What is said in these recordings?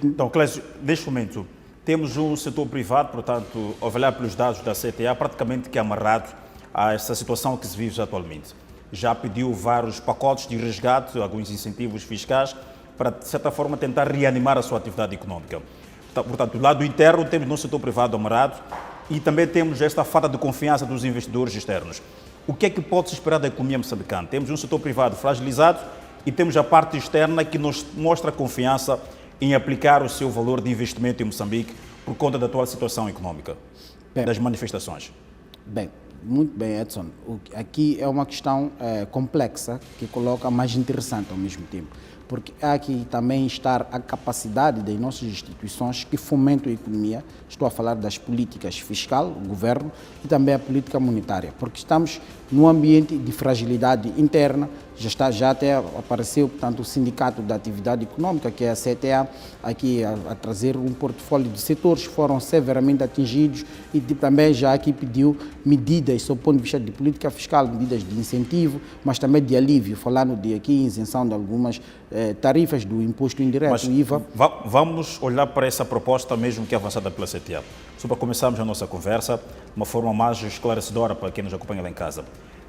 Então, Clésio, neste momento, temos um setor privado, portanto, ao olhar pelos dados da CTA, praticamente que é amarrado a essa situação que se vive atualmente. Já pediu vários pacotes de resgate, alguns incentivos fiscais, para, de certa forma, tentar reanimar a sua atividade econômica. Portanto, do lado interno, temos no setor privado amarrado e também temos esta falta de confiança dos investidores externos. O que é que pode-se esperar da economia moçambicana? Temos um setor privado fragilizado e temos a parte externa que nos mostra confiança em aplicar o seu valor de investimento em Moçambique por conta da atual situação econômica, das manifestações. Bem, muito bem, Edson. Aqui é uma questão complexa que coloca mais interessante ao mesmo tempo, porque há aqui também estar a capacidade das nossas instituições que fomentam a economia. Estou a falar das políticas fiscal, o governo, e também a política monetária, porque estamos num ambiente de fragilidade interna. Já até apareceu, portanto, o Sindicato da Atividade Econômica, que é a CTA, aqui a trazer um portfólio de setores que foram severamente atingidos e também já aqui pediu medidas, sob o ponto de vista de política fiscal, medidas de incentivo, mas também de alívio, falando de aqui isenção de algumas tarifas do imposto indireto, mas IVA. Vamos olhar para essa proposta mesmo que é avançada pela CTA. Só para começarmos a nossa conversa de uma forma mais esclarecedora para quem nos acompanha lá em casa.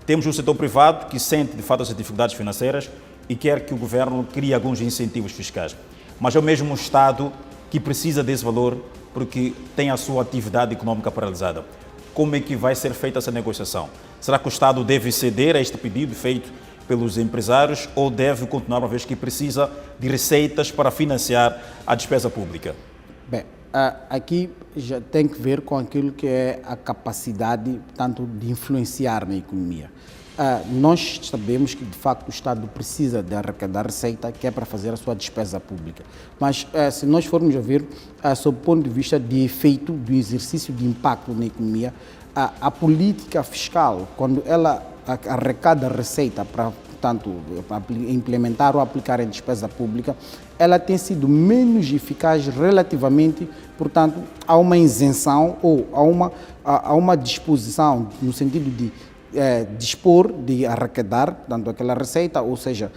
Temos um setor privado que sente, de fato, as dificuldades financeiras e quer que o governo crie alguns incentivos fiscais. Mas é o mesmo Estado que precisa desse valor porque tem a sua atividade econômica paralisada. Como é que vai ser feita essa negociação? Será que o Estado deve ceder a este pedido feito pelos empresários ou deve continuar, uma vez que precisa de receitas para financiar a despesa pública? Bem, aqui já tem que ver com aquilo que é a capacidade, tanto de influenciar na economia. Nós sabemos que, de facto, o Estado precisa de arrecadar receita, que é para fazer a sua despesa pública. Mas, se nós formos a ver, sob o ponto de vista de efeito, do exercício de impacto na economia, a política fiscal, quando ela arrecada receita para, portanto, implementar ou aplicar em despesa pública, ela tem sido menos eficaz relativamente, portanto, a uma isenção ou a uma disposição, no sentido de dispor de arrecadar, portanto, aquela receita, ou seja,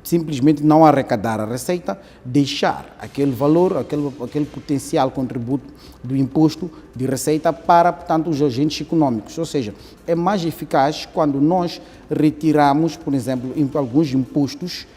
simplesmente não arrecadar a receita, deixar aquele valor, aquele potencial contributo do imposto de receita para, portanto, os agentes econômicos. Ou seja, é mais eficaz quando nós retiramos, por exemplo, alguns impostos,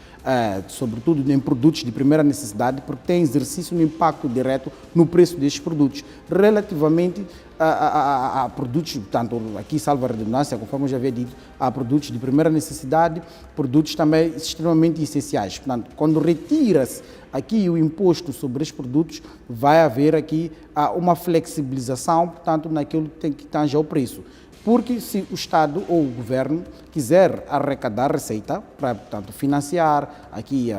sobretudo em produtos de primeira necessidade, porque tem exercício no impacto direto no preço destes produtos, relativamente a produtos, tanto aqui salvo a redundância, conforme eu já havia dito, a produtos de primeira necessidade, produtos também extremamente essenciais. Portanto, quando retira-se aqui o imposto sobre estes produtos, vai haver aqui uma flexibilização, portanto, naquilo que tange ao preço. Porque se o Estado ou o Governo quiser arrecadar receita para, portanto, financiar aqui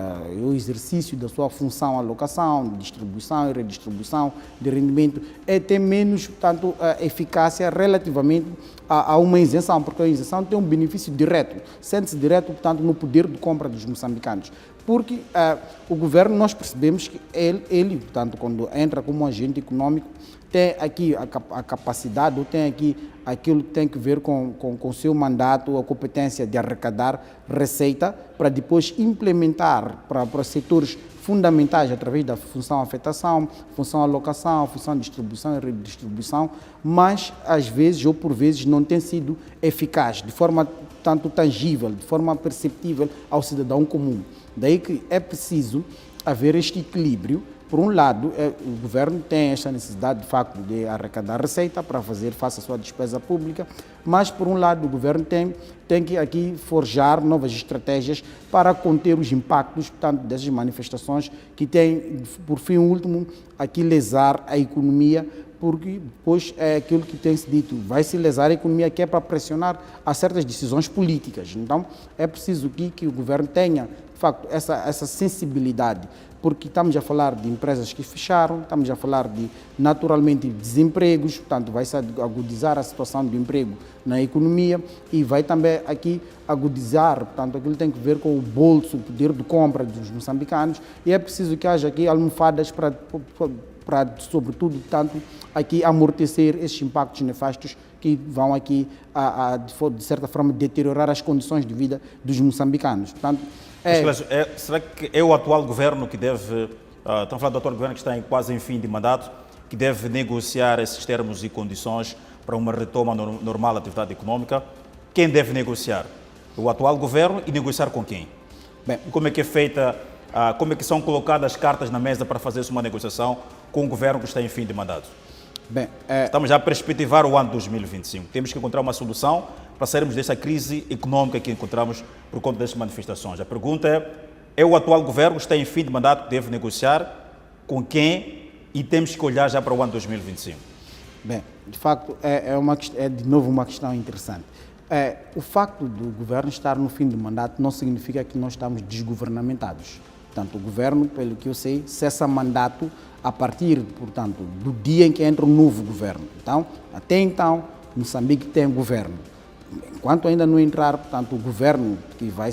o exercício da sua função alocação, distribuição e redistribuição de rendimento, tem menos, portanto, eficácia relativamente a uma isenção, porque a isenção tem um benefício direto, sente-se direto, portanto, no poder de compra dos moçambicanos. Porque o Governo, nós percebemos que ele, portanto, quando entra como agente econômico, tem aqui a capacidade, ou tem aqui aquilo que tem que ver com o seu mandato, a competência de arrecadar receita para depois implementar para setores fundamentais através da função afetação, função alocação, função distribuição e redistribuição, mas às vezes ou por vezes não tem sido eficaz, de forma tanto tangível, de forma perceptível ao cidadão comum. Daí que é preciso haver este equilíbrio. Por um lado, o governo tem esta necessidade, de facto, de arrecadar receita para fazer face à sua despesa pública, mas, por um lado, o governo tem que aqui forjar novas estratégias para conter os impactos, portanto, dessas manifestações que têm, por fim último, aqui lesar a economia, porque depois é aquilo que tem-se dito, vai se lesar a economia, que é para pressionar a certas decisões políticas. Então, é preciso que o governo tenha, de facto, essa sensibilidade, porque estamos a falar de empresas que fecharam, estamos a falar de, naturalmente, desempregos, portanto, vai-se agudizar a situação do emprego na economia e vai também aqui agudizar, portanto, aquilo tem que ver com o bolso, o poder de compra dos moçambicanos, e é preciso que haja aqui almofadas para sobretudo, portanto, aqui amortecer esses impactos nefastos que vão aqui, de certa forma, deteriorar as condições de vida dos moçambicanos. Portanto, será que é o atual governo que deve Estamos a falar do atual governo que está quase em fim de mandato, que deve negociar esses termos e condições para uma retoma normal da atividade econômica. Quem deve negociar? O atual governo, e negociar com quem? Bem, Como é que é feita, como é que são colocadas as cartas na mesa para fazer-se uma negociação com o governo que está em fim de mandato? bem, Estamos já a perspectivar o ano 2025. Temos que encontrar uma solução para sairmos dessa crise econômica que encontramos por conta dessas manifestações. A pergunta é o atual governo que está em fim de mandato que deve negociar com quem, e temos que olhar já para o ano 2025? Bem, de facto, é de novo uma questão interessante. O facto do governo estar no fim do mandato não significa que nós estamos desgovernamentados. Portanto, o governo, pelo que eu sei, cessa mandato a partir, portanto, do dia em que entra um novo governo. Então, até então, Moçambique tem governo. Enquanto ainda não entrar, portanto, o governo que vai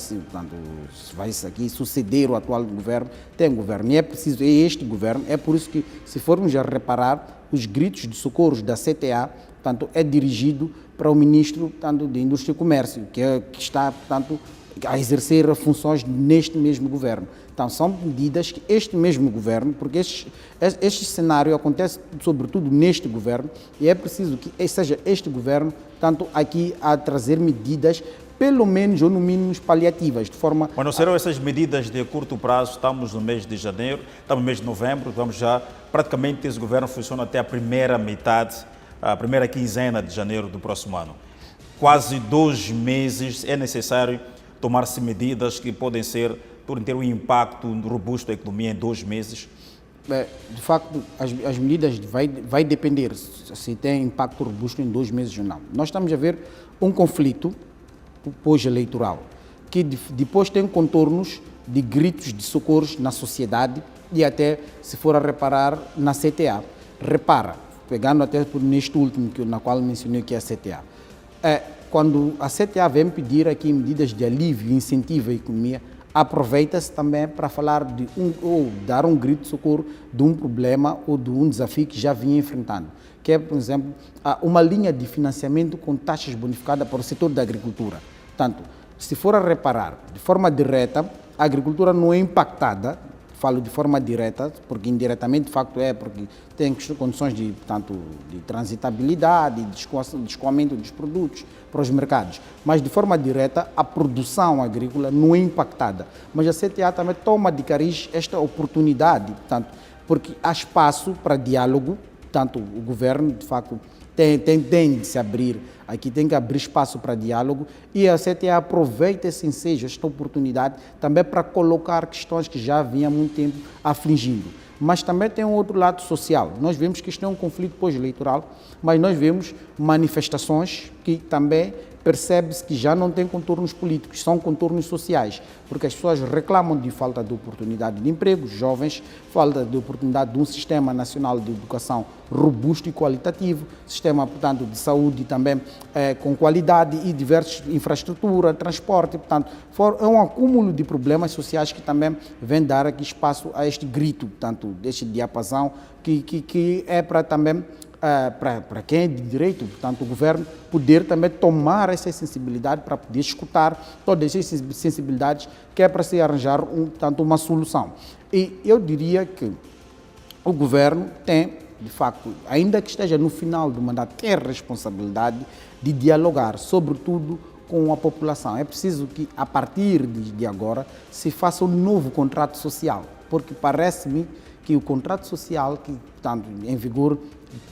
aqui suceder o atual governo, tem governo. E é preciso, é este governo, é por isso que, se formos a reparar, os gritos de socorros da CTA, portanto, é dirigido para o ministro, portanto, de Indústria e Comércio, que está, portanto, a exercer funções neste mesmo governo. Então, são medidas que este mesmo governo, porque este cenário acontece sobretudo neste governo, e é preciso que seja este governo, tanto aqui a trazer medidas, pelo menos ou no mínimo paliativas, de forma... Mas não serão essas medidas de curto prazo? Estamos no mês de janeiro, estamos no mês de novembro, vamos já, praticamente esse governo funciona até a primeira metade, a primeira quinzena de janeiro do próximo ano. Quase 2 meses é necessário tomar-se medidas que podem ter um impacto robusto na economia em 2 meses? De facto, as medidas vai depender se tem impacto robusto em 2 meses ou não. Nós estamos a ver um conflito pós-eleitoral, que depois tem contornos de gritos de socorros na sociedade e até, se for a reparar, na CTA. Repara, pegando até neste último, na qual mencionei que é a CTA. Quando a CTA vem pedir aqui medidas de alívio e incentivo à economia, aproveita-se também para falar ou dar um grito de socorro de um problema ou de um desafio que já vinha enfrentando, que é, por exemplo, uma linha de financiamento com taxas bonificadas para o setor da agricultura. Portanto, se for a reparar, de forma direta, a agricultura não é impactada, falo de forma direta, porque indiretamente, de facto, porque tem condições de transitabilidade, de escoamento dos produtos para os mercados. Mas, de forma direta, a produção agrícola não é impactada. Mas a CTA também toma de cariz esta oportunidade, portanto, porque há espaço para diálogo, portanto, o governo, de facto, tem de se abrir, aqui tem que abrir espaço para diálogo, e a CTA aproveita esse ensejo, esta oportunidade, também para colocar questões que já vinham há muito tempo afligindo. Mas também tem um outro lado social. Nós vemos que isto é um conflito pós-eleitoral, mas nós vemos manifestações que também percebe-se que já não tem contornos políticos, são contornos sociais, porque as pessoas reclamam de falta de oportunidade de emprego, jovens, falta de oportunidade de um sistema nacional de educação robusto e qualitativo, sistema, portanto, de saúde também com qualidade e diversas infraestrutura, transporte, portanto, é um acúmulo de problemas sociais que também vem dar aqui espaço a este grito, portanto, deste diapasão, que é para também para quem é de direito, portanto, o governo poder também tomar essa sensibilidade para poder escutar todas essas sensibilidades, que é para se arranjar portanto, uma solução. E eu diria que o governo tem, de facto, ainda que esteja no final do mandato, tem a responsabilidade de dialogar, sobretudo com a população. É preciso que, a partir de agora, se faça um novo contrato social, porque parece-me que o contrato social que, portanto, em vigor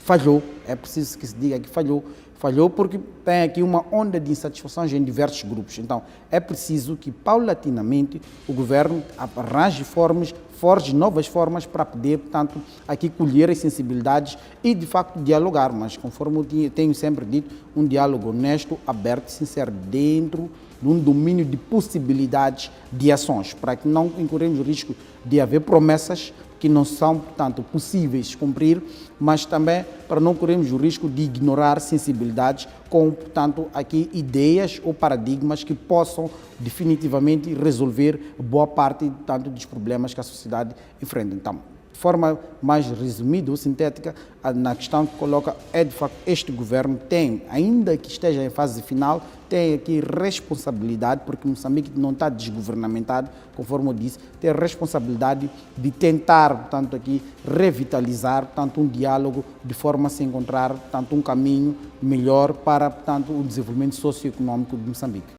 falhou, é preciso que se diga que falhou porque tem aqui uma onda de insatisfações em diversos grupos. Então, é preciso que, paulatinamente, o governo arranje forje novas formas para poder, portanto, aqui colher as sensibilidades e, de facto, dialogar. Mas, conforme eu tenho sempre dito, um diálogo honesto, aberto e sincero dentro de um domínio de possibilidades de ações, para que não incorremos o risco de haver promessas que não são, portanto, possíveis cumprir, mas também para não corrermos o risco de ignorar sensibilidades com, portanto, aqui ideias ou paradigmas que possam definitivamente resolver boa parte, tanto dos problemas que a sociedade enfrenta. Então, de forma mais resumida ou sintética, na questão que coloca é de facto este governo tem, ainda que esteja em fase final, tem aqui responsabilidade, porque Moçambique não está desgovernamentado, conforme eu disse, tem a responsabilidade de tentar, portanto, aqui revitalizar, portanto, um diálogo de forma a se encontrar, portanto, um caminho melhor para, portanto, o desenvolvimento socioeconômico de Moçambique.